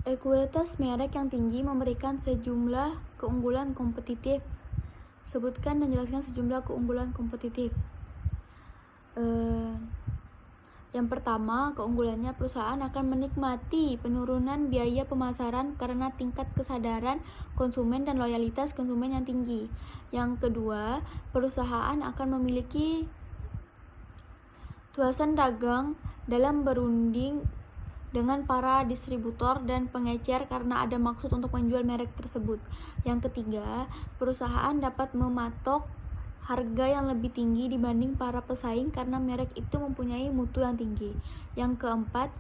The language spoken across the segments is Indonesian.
Ekuitas merek yang tinggi memberikan sejumlah keunggulan kompetitif. Sebutkan dan jelaskan sejumlah keunggulan kompetitif. Yang pertama, keunggulannya perusahaan akan menikmati penurunan biaya pemasaran karena tingkat kesadaran konsumen dan loyalitas konsumen yang tinggi. Yang kedua, perusahaan akan memiliki tuasan dagang dalam berunding dengan para distributor dan pengecer karena ada maksud untuk menjual merek tersebut. Yang ketiga, perusahaan dapat mematok harga yang lebih tinggi dibanding para pesaing karena merek itu mempunyai mutu yang tinggi. Yang keempat,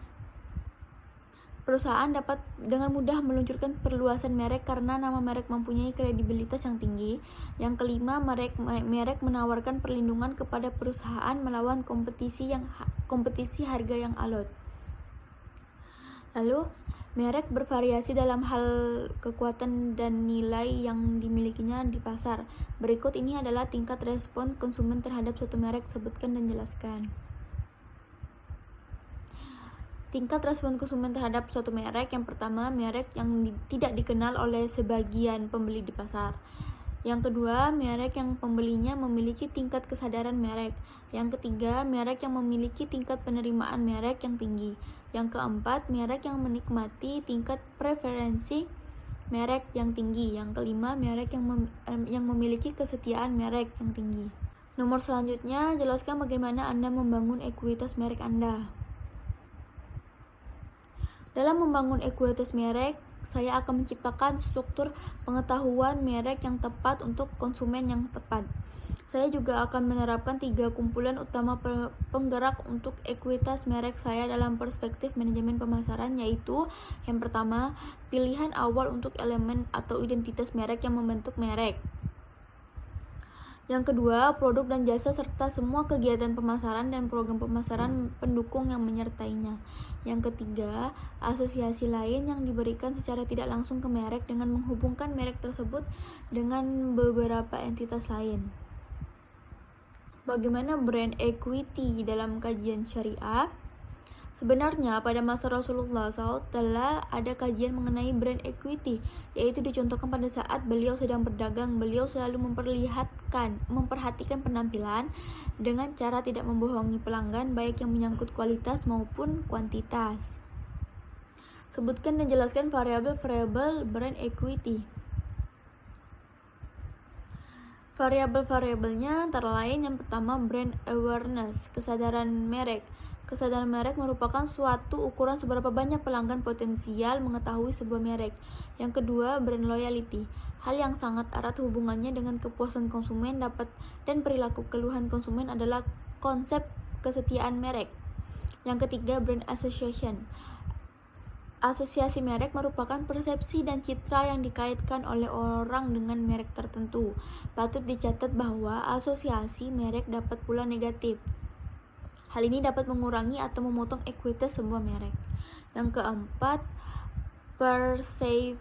perusahaan dapat dengan mudah meluncurkan perluasan merek karena nama merek mempunyai kredibilitas yang tinggi. Yang kelima, merek menawarkan perlindungan kepada perusahaan melawan kompetisi harga yang alot. Lalu, merek bervariasi dalam hal kekuatan dan nilai yang dimilikinya di pasar. Berikut ini adalah tingkat respon konsumen terhadap suatu merek. Sebutkan dan jelaskan. Tingkat respon konsumen terhadap suatu merek. Yang pertama, merek yang tidak dikenal oleh sebagian pembeli di pasar. Yang kedua, merek yang pembelinya memiliki tingkat kesadaran merek. Yang ketiga, merek yang memiliki tingkat penerimaan merek yang tinggi. Yang keempat, merek yang menikmati tingkat preferensi merek yang tinggi. Yang kelima, merek yang memiliki kesetiaan merek yang tinggi. Nomor selanjutnya, jelaskan bagaimana Anda membangun ekuitas merek Anda. Dalam membangun ekuitas merek, saya akan menciptakan struktur pengetahuan merek yang tepat untuk konsumen yang tepat. Saya juga akan menerapkan 3 kumpulan utama penggerak untuk ekuitas merek saya dalam perspektif manajemen pemasaran, yaitu yang pertama, pilihan awal untuk elemen atau identitas merek yang membentuk merek. Yang kedua, produk dan jasa serta semua kegiatan pemasaran dan program pemasaran pendukung yang menyertainya. Yang ketiga, asosiasi lain yang diberikan secara tidak langsung ke merek dengan menghubungkan merek tersebut dengan beberapa entitas lain. Bagaimana brand equity dalam kajian syariah? Sebenarnya pada masa Rasulullah SAW telah ada kajian mengenai brand equity, yaitu dicontohkan pada saat beliau sedang berdagang. Beliau selalu memperhatikan penampilan dengan cara tidak membohongi pelanggan, baik yang menyangkut kualitas maupun kuantitas. Sebutkan dan jelaskan variabel-variabel brand equity. Variabel-variabelnya antara lain yang pertama, brand awareness, kesadaran merek. Kesadaran merek merupakan suatu ukuran seberapa banyak pelanggan potensial mengetahui sebuah merek. Yang kedua, brand loyalty, hal yang sangat erat hubungannya dengan kepuasan konsumen dan perilaku keluhan konsumen adalah konsep kesetiaan merek. Yang ketiga, brand association. Asosiasi merek merupakan persepsi dan citra yang dikaitkan oleh orang dengan merek tertentu. Patut dicatat bahwa asosiasi merek dapat pula negatif. Hal ini dapat mengurangi atau memotong ekuitas sebuah merek. Yang keempat, perceived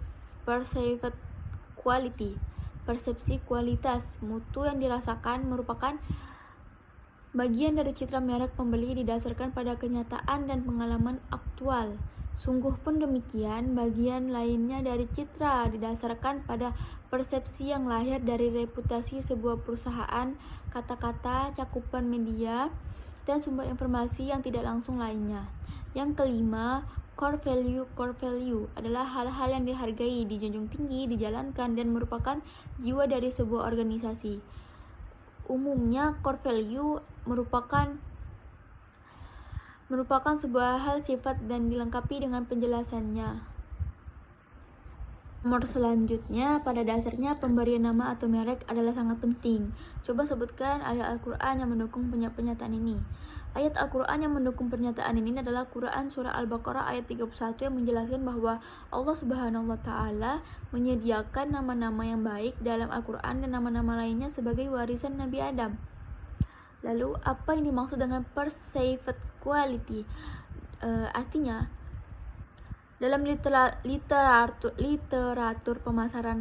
quality. Persepsi kualitas mutu yang dirasakan merupakan bagian dari citra merek pembeli didasarkan pada kenyataan dan pengalaman aktual. Sungguh pun demikian, bagian lainnya dari citra didasarkan pada persepsi yang lahir dari reputasi sebuah perusahaan, kata-kata, cakupan media, dan sumber informasi yang tidak langsung lainnya. Yang kelima, core value adalah hal-hal yang dihargai, dijunjung tinggi, dijalankan, dan merupakan jiwa dari sebuah organisasi. Umumnya, core value merupakan sebuah hal sifat dan dilengkapi dengan penjelasannya. Nomor selanjutnya, pada dasarnya pemberian nama atau merek adalah sangat penting. Coba sebutkan ayat Al-Quran yang mendukung pernyataan ini. Ayat Al-Quran yang mendukung pernyataan ini adalah Quran Surah Al-Baqarah ayat 31 yang menjelaskan bahwa Allah Subhanahu wa Ta'ala menyediakan nama-nama yang baik dalam Al-Quran dan nama-nama lainnya sebagai warisan Nabi Adam. Lalu, apa yang dimaksud dengan perceived quality? Artinya, dalam literatur pemasaran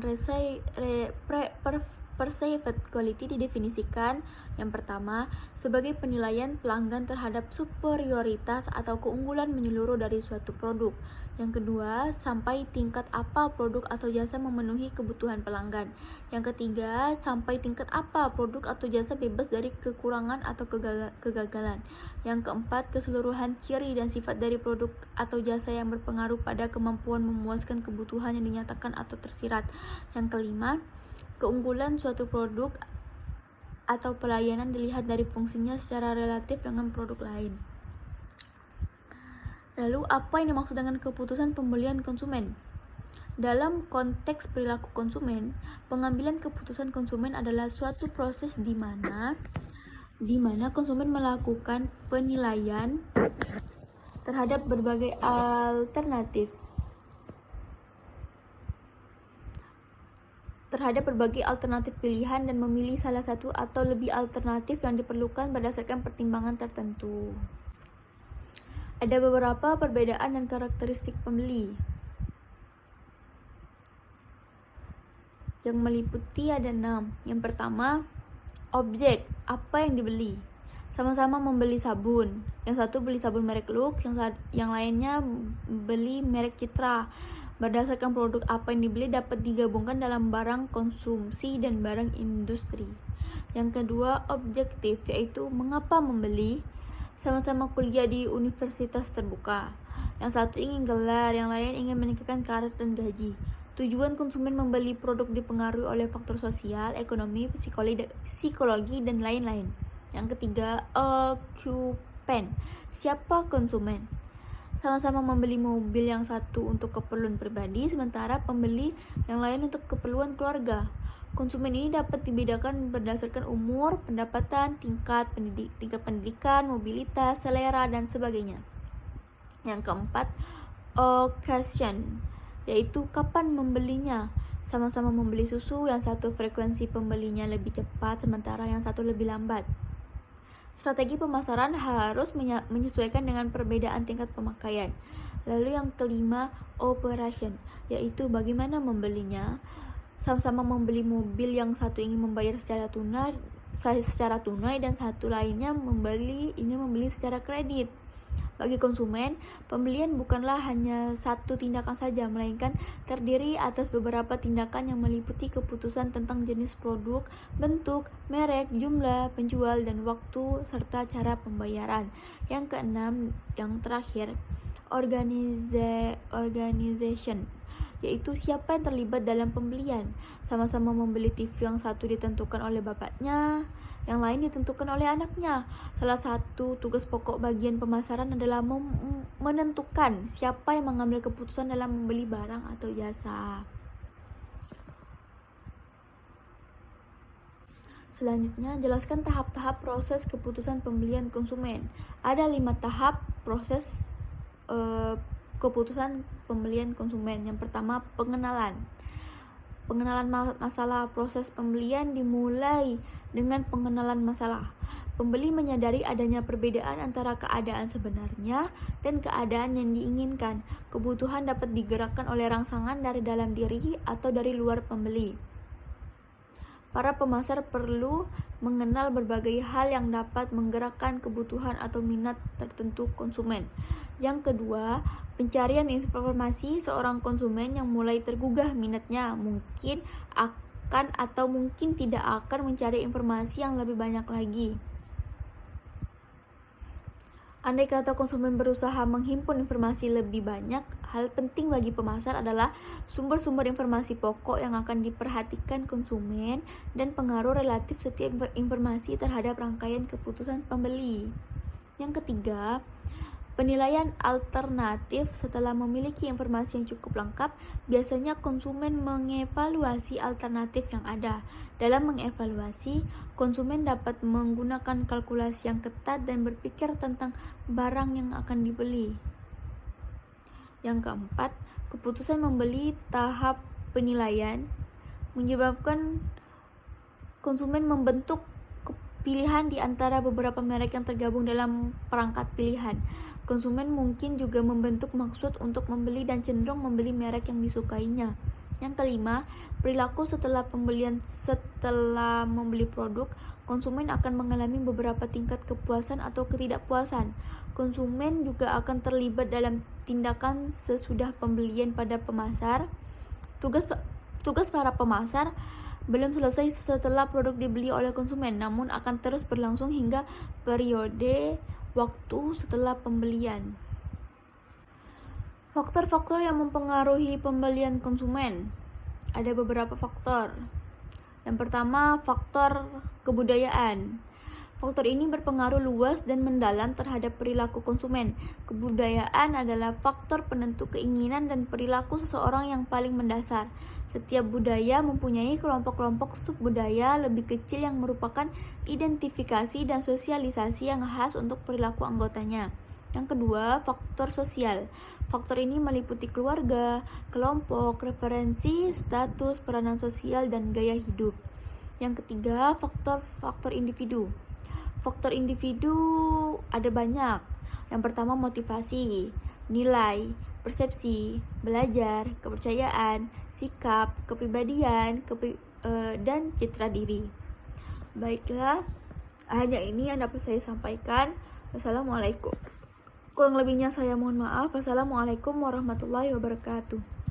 Perceived quality didefinisikan yang pertama sebagai penilaian pelanggan terhadap superioritas atau keunggulan menyeluruh dari suatu produk. Yang kedua, sampai tingkat apa produk atau jasa memenuhi kebutuhan pelanggan. Yang ketiga, sampai tingkat apa produk atau jasa bebas dari kekurangan atau kegagalan. Yang keempat, keseluruhan ciri dan sifat dari produk atau jasa yang berpengaruh pada kemampuan memuaskan kebutuhan yang dinyatakan atau tersirat. Yang kelima, keunggulan suatu produk atau pelayanan dilihat dari fungsinya secara relatif dengan produk lain. Lalu, apa yang dimaksud dengan keputusan pembelian konsumen? Dalam konteks perilaku konsumen, pengambilan keputusan konsumen adalah suatu proses di mana konsumen melakukan penilaian terhadap berbagai alternatif pilihan dan memilih salah satu atau lebih alternatif yang diperlukan berdasarkan pertimbangan tertentu. Ada beberapa perbedaan dan karakteristik pembeli yang meliputi ada 6. Yang pertama, objek, apa yang dibeli. Sama-sama membeli sabun. Yang satu beli sabun merek Lux, yang lainnya beli merek Citra. Berdasarkan produk apa yang dibeli dapat digabungkan dalam barang konsumsi dan barang industri. Yang kedua, objektif, yaitu mengapa membeli. Sama-sama kuliah di universitas terbuka. Yang satu ingin gelar, yang lain ingin meningkatkan karir dan gaji. Tujuan konsumen membeli produk dipengaruhi oleh faktor sosial, ekonomi, psikologi, dan lain-lain. Yang ketiga, occupant, siapa konsumen. Sama-sama membeli mobil, yang satu untuk keperluan pribadi, sementara pembeli yang lain untuk keperluan keluarga. Konsumen ini dapat dibedakan berdasarkan umur, pendapatan, tingkat pendidikan, mobilitas, selera, dan sebagainya. Yang keempat, occasion, yaitu kapan membelinya. Sama-sama membeli susu, yang satu frekuensi pembelinya lebih cepat, sementara yang satu lebih lambat. Strategi pemasaran harus menyesuaikan dengan perbedaan tingkat pemakaian. Lalu yang kelima, operation, yaitu bagaimana membelinya. Sama-sama membeli mobil, yang satu ingin membayar secara tunai dan satu lainnya ingin membeli secara kredit. Bagi konsumen, pembelian bukanlah hanya satu tindakan saja, melainkan terdiri atas beberapa tindakan yang meliputi keputusan tentang jenis produk, bentuk, merek, jumlah penjual, dan waktu, serta cara pembayaran. Yang keenam, yang terakhir, organization, yaitu siapa yang terlibat dalam pembelian. Sama-sama membeli TV, yang satu ditentukan oleh bapaknya, yang lain ditentukan oleh anaknya. Salah satu tugas pokok bagian pemasaran adalah menentukan siapa yang mengambil keputusan dalam membeli barang atau jasa. Selanjutnya, jelaskan tahap-tahap proses keputusan pembelian konsumen. Ada 5 tahap proses keputusan pembelian konsumen. Yang pertama, pengenalan masalah. Proses pembelian dimulai dengan pengenalan masalah. Pembeli menyadari adanya perbedaan antara keadaan sebenarnya dan keadaan yang diinginkan. Kebutuhan dapat digerakkan oleh rangsangan dari dalam diri atau dari luar pembeli. Para pemasar perlu mengenal berbagai hal yang dapat menggerakkan kebutuhan atau minat tertentu konsumen. Yang kedua, pencarian informasi. Seorang konsumen yang mulai tergugah minatnya mungkin akan atau mungkin tidak akan mencari informasi yang lebih banyak lagi. Andai kata konsumen berusaha menghimpun informasi lebih banyak, hal penting bagi pemasar adalah sumber-sumber informasi pokok yang akan diperhatikan konsumen dan pengaruh relatif setiap informasi terhadap rangkaian keputusan pembeli. Yang ketiga, penilaian alternatif. Setelah memiliki informasi yang cukup lengkap, biasanya konsumen mengevaluasi alternatif yang ada. Dalam mengevaluasi, konsumen dapat menggunakan kalkulasi yang ketat dan berpikir tentang barang yang akan dibeli. Yang keempat, keputusan membeli. Tahap penilaian menyebabkan konsumen membentuk pilihan di antara beberapa merek yang tergabung dalam perangkat pilihan. Konsumen mungkin juga membentuk maksud untuk membeli dan cenderung membeli merek yang disukainya. Yang kelima, perilaku setelah membeli produk, konsumen akan mengalami beberapa tingkat kepuasan atau ketidakpuasan. Konsumen juga akan terlibat dalam tindakan sesudah pembelian pada pemasar. Tugas para pemasar belum selesai setelah produk dibeli oleh konsumen, namun akan terus berlangsung hingga periode waktu setelah pembelian. Faktor-faktor yang mempengaruhi pembelian konsumen. Ada beberapa faktor. Yang pertama, faktor kebudayaan. Faktor ini berpengaruh luas dan mendalam terhadap perilaku konsumen. Kebudayaan adalah faktor penentu keinginan dan perilaku seseorang yang paling mendasar. Setiap budaya mempunyai kelompok-kelompok subbudaya lebih kecil yang merupakan identifikasi dan sosialisasi yang khas untuk perilaku anggotanya. Yang kedua, faktor sosial. Faktor ini meliputi keluarga, kelompok, referensi, status, peranan sosial, dan gaya hidup. Yang ketiga, faktor individu. Faktor individu ada banyak. Yang pertama, motivasi, nilai, persepsi, belajar, kepercayaan, sikap, kepribadian, dan citra diri. Baiklah, hanya ini yang dapat saya sampaikan. Wassalamualaikum. Kurang lebihnya saya mohon maaf. Wassalamualaikum warahmatullahi wabarakatuh.